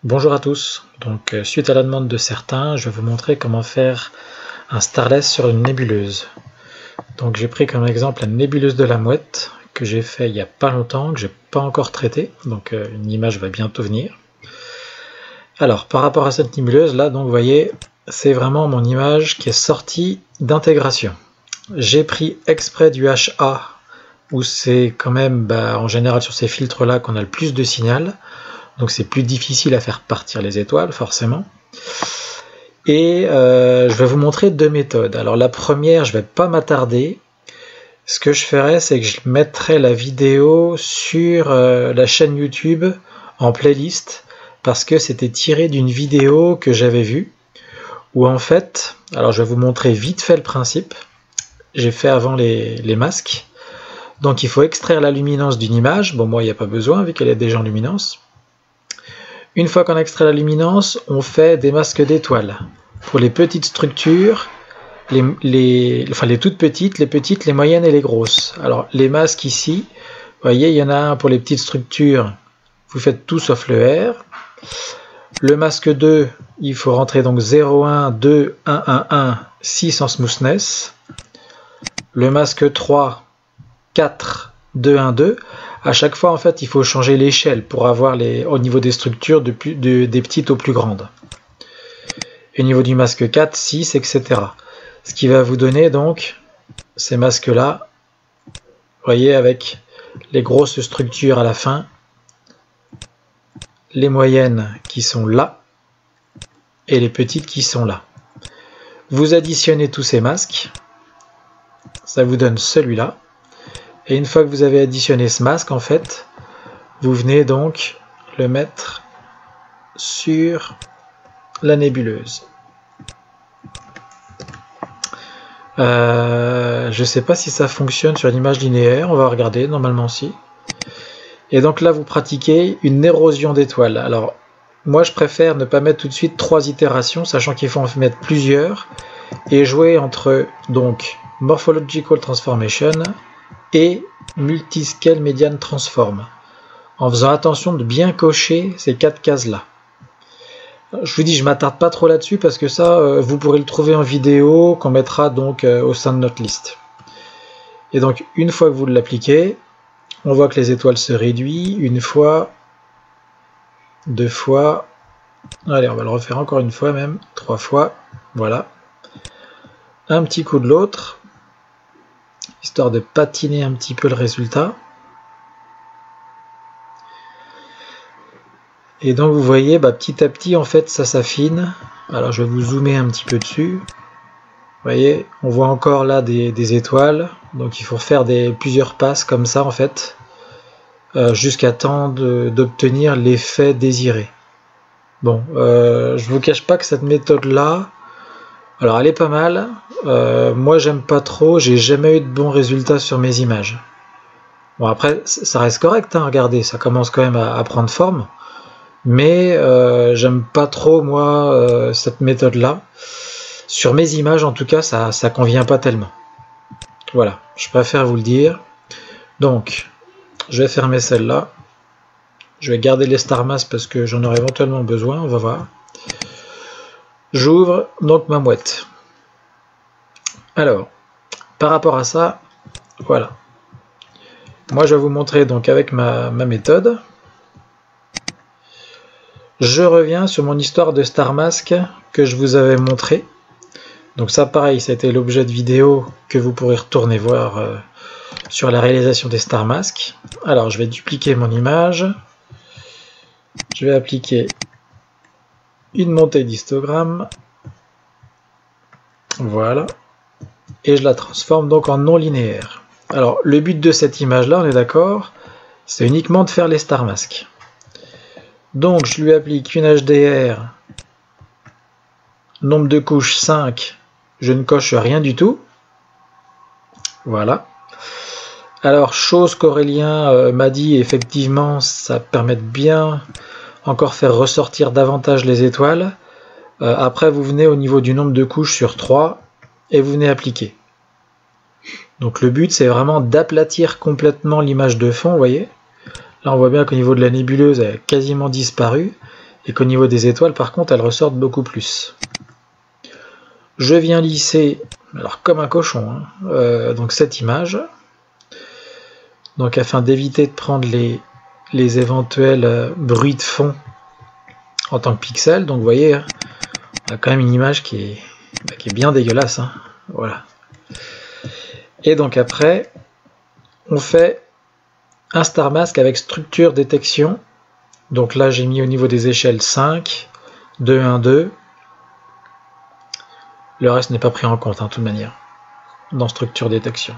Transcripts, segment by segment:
Bonjour à tous, donc suite à la demande de certains, je vais vous montrer comment faire un starless sur une nébuleuse. Donc j'ai pris comme exemple la nébuleuse de la Mouette que j'ai fait il n'y a pas longtemps, que j'ai pas encore traité, donc une image va bientôt venir. Alors par rapport à cette nébuleuse là, donc vous voyez, c'est vraiment mon image qui est sortie d'intégration. J'ai pris exprès du HA où c'est quand même en général sur ces filtres là qu'on a le plus de signal. Donc c'est plus difficile à faire partir les étoiles, forcément. Et je vais vous montrer deux méthodes. Alors la première, je ne vais pas m'attarder. Ce que je ferai, c'est que je mettrai la vidéo sur la chaîne YouTube en playlist, parce que c'était tiré d'une vidéo que j'avais vue, où en fait, alors je vais vous montrer vite fait le principe. J'ai fait avant les masques. Donc il faut extraire la luminance d'une image. Bon, moi il n'y a pas besoin, vu qu'elle est déjà en luminance. Une fois qu'on a extrait la luminance, on fait des masques d'étoiles. Pour les petites structures, les toutes petites, les moyennes et les grosses. Alors les masques ici, vous voyez, il y en a un pour les petites structures, vous faites tout sauf le R. Le masque 2, il faut rentrer donc 0, 1, 2, 1, 1, 1, 6 en smoothness. Le masque 3, 4, 2, 1, 2. À chaque fois, en fait, il faut changer l'échelle pour avoir au niveau des structures des petites aux plus grandes. Et au niveau du masque 4, 6, etc. Ce qui va vous donner donc ces masques-là, vous voyez, avec les grosses structures à la fin, les moyennes qui sont là, et les petites qui sont là. Vous additionnez tous ces masques, ça vous donne celui-là. Et une fois que vous avez additionné ce masque, en fait, vous venez donc le mettre sur la nébuleuse. Je ne sais pas si ça fonctionne sur l'image linéaire, on va regarder, normalement si. Et donc là, vous pratiquez une érosion d'étoiles. Alors, moi je préfère ne pas mettre tout de suite 3 itérations, sachant qu'il faut en mettre plusieurs, et jouer entre donc Morphological Transformation et Multiscale Median Transform, en faisant attention de bien cocher ces 4 cases là. Je vous dis, je m'attarde pas trop là-dessus parce que ça, vous pourrez le trouver en vidéo qu'on mettra donc au sein de notre liste. Et donc une fois que vous l'appliquez, on voit que les étoiles se réduisent une fois, deux fois, allez on va le refaire encore une fois même, 3 fois, voilà. Un petit coup de l'autre, histoire de patiner un petit peu le résultat. Et donc vous voyez, petit à petit en fait ça s'affine. Alors je vais vous zoomer un petit peu dessus. Vous voyez, on voit encore là des étoiles. Donc il faut faire plusieurs passes comme ça en fait, jusqu'à temps d'obtenir l'effet désiré. Bon, je vous cache pas que cette méthode là, alors elle est pas mal. Moi j'aime pas trop, j'ai jamais eu de bons résultats sur mes images. Bon après ça reste correct, hein, regardez, ça commence quand même à prendre forme. Mais j'aime pas trop moi cette méthode là. Sur mes images en tout cas ça convient pas tellement. Voilà, je préfère vous le dire. Donc je vais fermer celle-là. Je vais garder les star mass parce que j'en aurai éventuellement besoin, on va voir. J'ouvre donc ma mouette. Alors, par rapport à ça, voilà. Moi je vais vous montrer donc avec ma méthode. Je reviens sur mon histoire de Star Mask que je vous avais montré. Donc ça pareil, c'était l'objet de vidéo que vous pourrez retourner voir sur la réalisation des Star Mask. Alors je vais dupliquer mon image. Je vais appliquer une montée d'histogramme. Voilà. Et je la transforme donc en non linéaire. Alors le but de cette image là, on est d'accord, c'est uniquement de faire les Star Mask. Donc je lui applique une HDR, nombre de couches 5, je ne coche rien du tout. Voilà. Alors chose qu'Aurélien m'a dit, effectivement ça permet de bien encore faire ressortir davantage les étoiles. Après vous venez au niveau du nombre de couches sur 3 et vous venez appliquer. Donc le but c'est vraiment d'aplatir complètement l'image de fond, vous voyez. Là on voit bien qu'au niveau de la nébuleuse elle a quasiment disparu. et qu'au niveau des étoiles, par contre, elles ressortent beaucoup plus. Je viens lisser, alors comme un cochon, hein, donc cette image. Donc afin d'éviter de prendre les éventuels bruits de fond en tant que pixels. Donc vous voyez, on a quand même une image qui est bien dégueulasse. Hein. Voilà. Et donc après, on fait un star mask avec structure détection. Donc là, j'ai mis au niveau des échelles 5, 2, 1, 2. Le reste n'est pas pris en compte, hein, de toute manière, dans structure détection.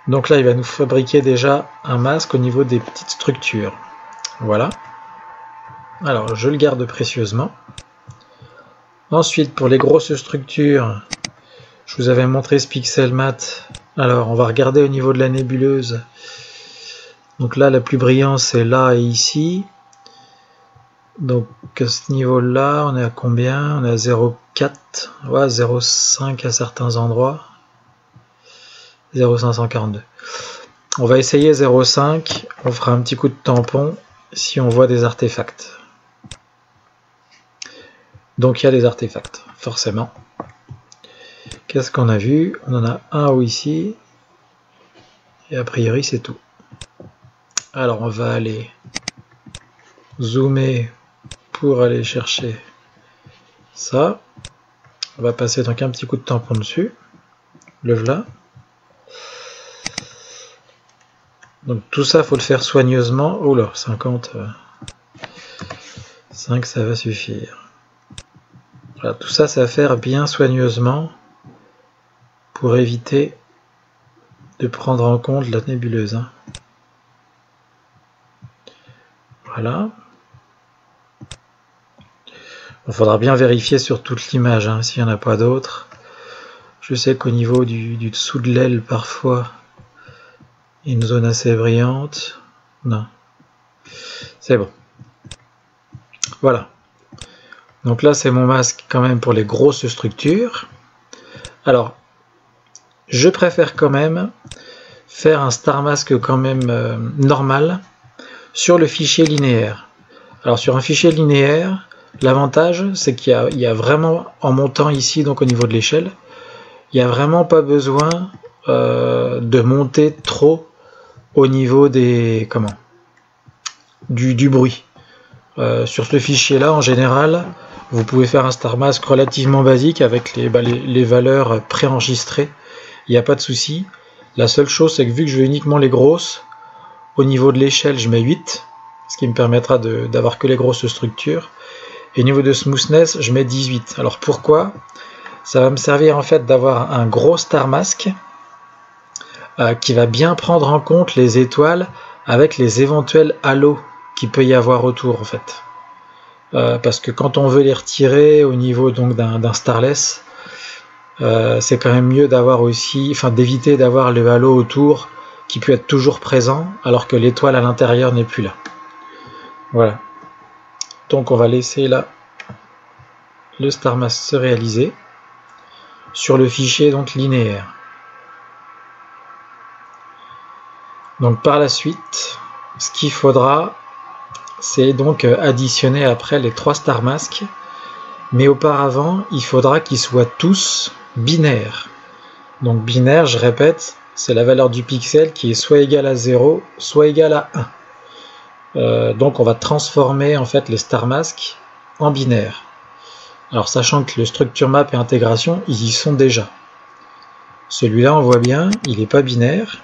Donc là, il va nous fabriquer déjà un masque au niveau des petites structures. Voilà. Alors, je le garde précieusement. Ensuite, pour les grosses structures, je vous avais montré ce pixel mat. Alors, on va regarder au niveau de la nébuleuse. Donc là, la plus brillante, c'est là et ici. Donc, à ce niveau-là, on est à combien? On est à 0,4, ouais, 0,5 à certains endroits. 0,542. On va essayer 0,5. On fera un petit coup de tampon si on voit des artefacts. Donc il y a des artefacts, forcément. Qu'est-ce qu'on a vu? On en a un haut ici. Et a priori c'est tout. Alors on va aller zoomer pour aller chercher ça. On va passer donc un petit coup de tampon dessus. Le voilà. Donc tout ça, faut le faire soigneusement. Oh là, 50. 5, ça va suffire. Voilà, tout ça, ça va faire bien soigneusement pour éviter de prendre en compte la nébuleuse. Hein. Voilà. Il faudra bien vérifier sur toute l'image, hein, s'il n'y en a pas d'autres. Je sais qu'au niveau du dessous de l'aile, parfois, il y a une zone assez brillante. Non. C'est bon. Voilà. Donc là, c'est mon masque quand même pour les grosses structures. Alors, je préfère quand même faire un star mask quand même normal sur le fichier linéaire. Alors sur un fichier linéaire, l'avantage c'est qu'il y a vraiment, en montant ici donc au niveau de l'échelle, il n'y a vraiment pas besoin de monter trop au niveau des du bruit. Sur ce fichier là, en général, vous pouvez faire un star mask relativement basique avec les valeurs préenregistrées. Il n'y a pas de souci. La seule chose, c'est que vu que je veux uniquement les grosses, au niveau de l'échelle, je mets 8, ce qui me permettra d'avoir que les grosses structures. Et au niveau de smoothness, je mets 18. Alors pourquoi? Ça va me servir en fait d'avoir un gros star mask qui va bien prendre en compte les étoiles avec les éventuels halos qu'il peut y avoir autour en fait. Parce que quand on veut les retirer au niveau donc d'un starless, c'est quand même mieux d'avoir aussi, enfin d'éviter d'avoir le halo autour qui peut être toujours présent alors que l'étoile à l'intérieur n'est plus là. Voilà. Donc on va laisser là le star mask se réaliser sur le fichier donc linéaire. Donc par la suite, ce qu'il faudra, c'est donc additionner après les 3 star masks, mais auparavant, il faudra qu'ils soient tous binaires. Donc binaire, je répète, c'est la valeur du pixel qui est soit égale à 0, soit égale à 1. Donc on va transformer en fait les star masks en binaire. Alors sachant que le structure map et intégration, ils y sont déjà. Celui-là, on voit bien, il n'est pas binaire.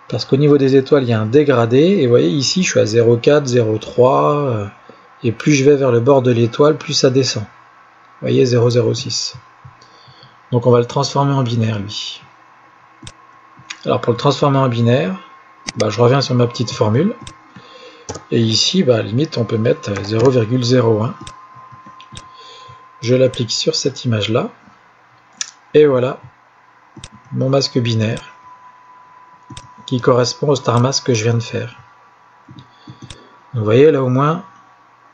Parce qu'au niveau des étoiles, il y a un dégradé. Et vous voyez, ici, je suis à 0,4, 0,3. Et plus je vais vers le bord de l'étoile, plus ça descend. Vous voyez, 0,06. Donc on va le transformer en binaire, lui. Alors pour le transformer en binaire, je reviens sur ma petite formule. Et ici, à la limite, on peut mettre 0,01. Je l'applique sur cette image-là. Et voilà, mon masque binaire qui correspond au star mask que je viens de faire. Donc, vous voyez, là au moins,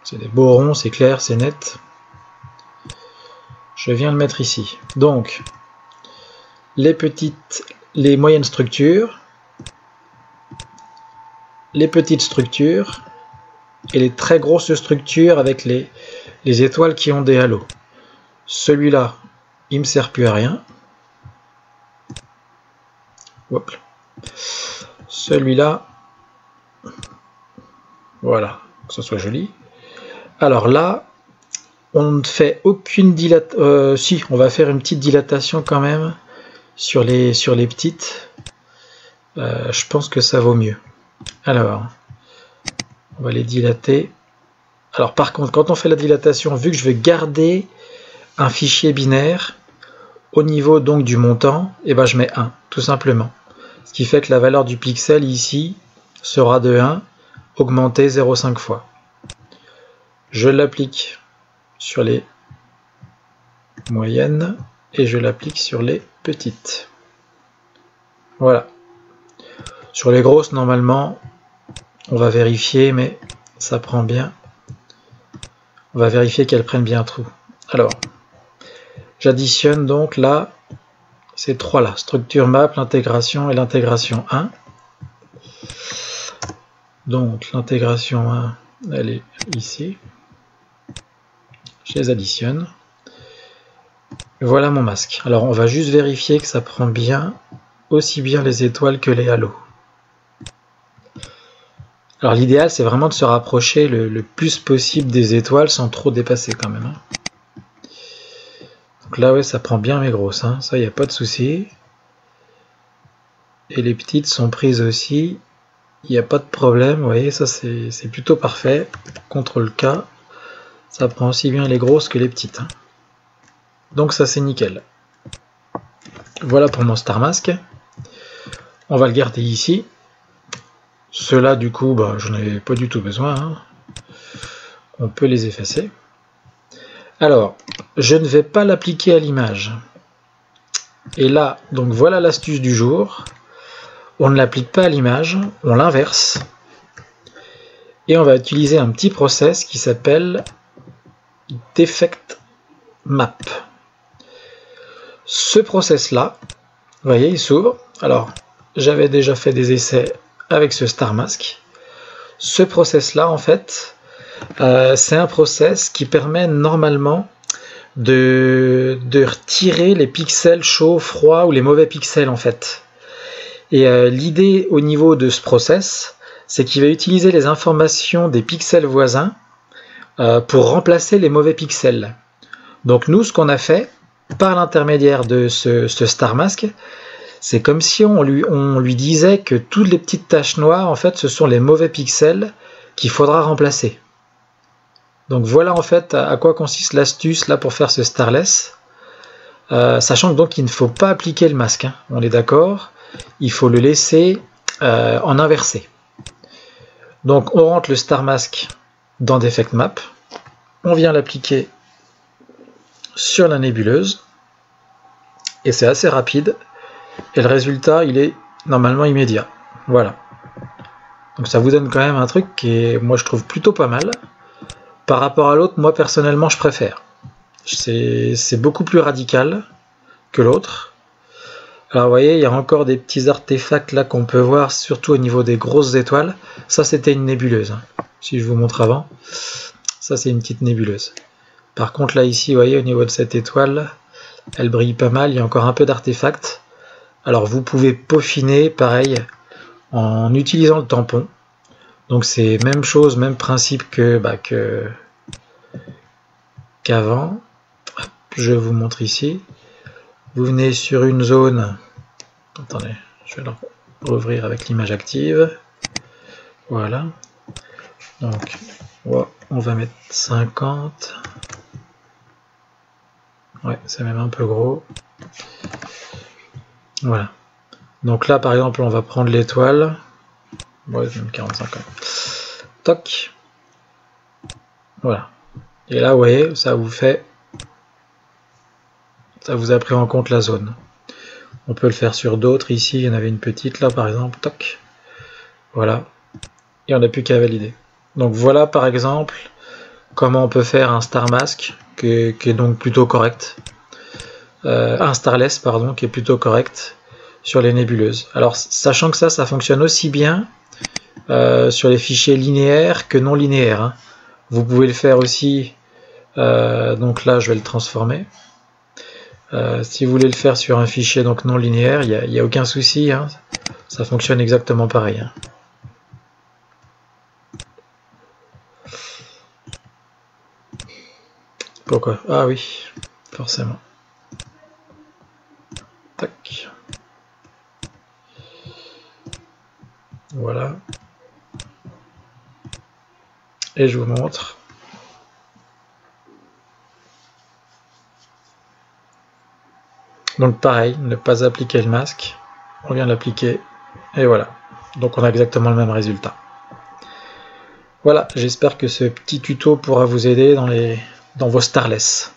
c'est des beaux ronds, c'est clair, c'est net. Je viens le mettre ici. Donc, les moyennes structures, les petites structures et les très grosses structures avec les étoiles qui ont des halos. Celui-là, il me sert plus à rien. Hop. Celui-là, voilà, que ce soit joli. Alors là, on ne fait aucune dilatation. Si, on va faire une petite dilatation quand même sur les petites. Je pense que ça vaut mieux. Alors, on va les dilater. Alors par contre, quand on fait la dilatation, vu que je vais garder un fichier binaire, au niveau donc du montant, et ben je mets 1, tout simplement. Ce qui fait que la valeur du pixel ici sera de 1, augmentée 0,5 fois. Je l'applique sur les moyennes et je l'applique sur les petites. Voilà. Sur les grosses, normalement, on va vérifier, mais ça prend bien. On va vérifier qu'elles prennent bien tout. Alors, j'additionne donc là, ces trois-là, structure map, l'intégration et l'intégration 1. Donc, l'intégration 1, elle est ici. Je les additionne. Voilà mon masque. Alors, on va juste vérifier que ça prend bien, aussi bien les étoiles que les halos. Alors l'idéal, c'est vraiment de se rapprocher le plus possible des étoiles sans trop dépasser quand même. Donc là, ouais, ça prend bien mes grosses, hein. Ça, il n'y a pas de souci. Et les petites sont prises aussi. Il n'y a pas de problème, vous voyez, ça c'est plutôt parfait. CTRL K, ça prend aussi bien les grosses que les petites. Donc ça, c'est nickel. Voilà pour mon Star Mask. On va le garder ici. Ceux-là, du coup, bah, j'en ai pas du tout besoin. Hein. On peut les effacer. Alors, je ne vais pas l'appliquer à l'image. Et là, donc voilà l'astuce du jour. On ne l'applique pas à l'image, on l'inverse. Et on va utiliser un petit process qui s'appelle Defect Map. Ce process-là, vous voyez, il s'ouvre. Alors, j'avais déjà fait des essais avec ce Star Mask. Ce process-là, en fait, c'est un process qui permet normalement de retirer les pixels chauds, froids ou les mauvais pixels, en fait. Et l'idée au niveau de ce process, c'est qu'il va utiliser les informations des pixels voisins pour remplacer les mauvais pixels. Donc nous, ce qu'on a fait, par l'intermédiaire de ce Star Mask, c'est comme si on lui disait que toutes les petites taches noires, en fait, ce sont les mauvais pixels qu'il faudra remplacer. Donc voilà en fait à quoi consiste l'astuce là pour faire ce Starless. Sachant que donc il ne faut pas appliquer le masque, hein, on est d'accord, il faut le laisser en inversé. Donc on rentre le Star Mask dans Defect Map, on vient l'appliquer sur la nébuleuse, et c'est assez rapide. Et le résultat, il est normalement immédiat. Voilà. Donc ça vous donne quand même un truc qui est, moi je trouve plutôt pas mal. Par rapport à l'autre, moi personnellement je préfère. C'est beaucoup plus radical que l'autre. Alors vous voyez, il y a encore des petits artefacts là qu'on peut voir, surtout au niveau des grosses étoiles. Ça c'était une nébuleuse. Hein. Si je vous montre avant, ça c'est une petite nébuleuse. Par contre là ici, vous voyez, au niveau de cette étoile, elle brille pas mal, il y a encore un peu d'artefacts. Alors vous pouvez peaufiner pareil en utilisant le tampon. Donc c'est même chose, même principe qu'avant. Je vous montre ici. Vous venez sur une zone. Attendez, je vais le rouvrir avec l'image active. Voilà. Donc on va mettre 50. Ouais, c'est même un peu gros. Voilà. Donc là, par exemple, on va prendre l'étoile. Ouais, même 45 ans. Toc. Voilà. Et là, vous voyez, ça vous a pris en compte la zone. On peut le faire sur d'autres. Ici, il y en avait une petite, là, par exemple. Toc. Voilà. Et on n'a plus qu'à valider. Donc voilà, par exemple, comment on peut faire un Star Mask, qui est donc plutôt correct. Un Starless, pardon, qui est plutôt correct sur les nébuleuses. Alors, sachant que ça fonctionne aussi bien sur les fichiers linéaires que non linéaires, hein. Vous pouvez le faire aussi, donc là je vais le transformer. Si vous voulez le faire sur un fichier donc non linéaire, il n'y a aucun souci, hein. Ça fonctionne exactement pareil, hein. Pourquoi? Ah oui, forcément. Tac. Voilà. Et je vous montre. Donc pareil, ne pas appliquer le masque. On vient l'appliquer. Et voilà. Donc on a exactement le même résultat. Voilà, j'espère que ce petit tuto pourra vous aider dans vos starless.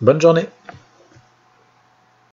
Bonne journée!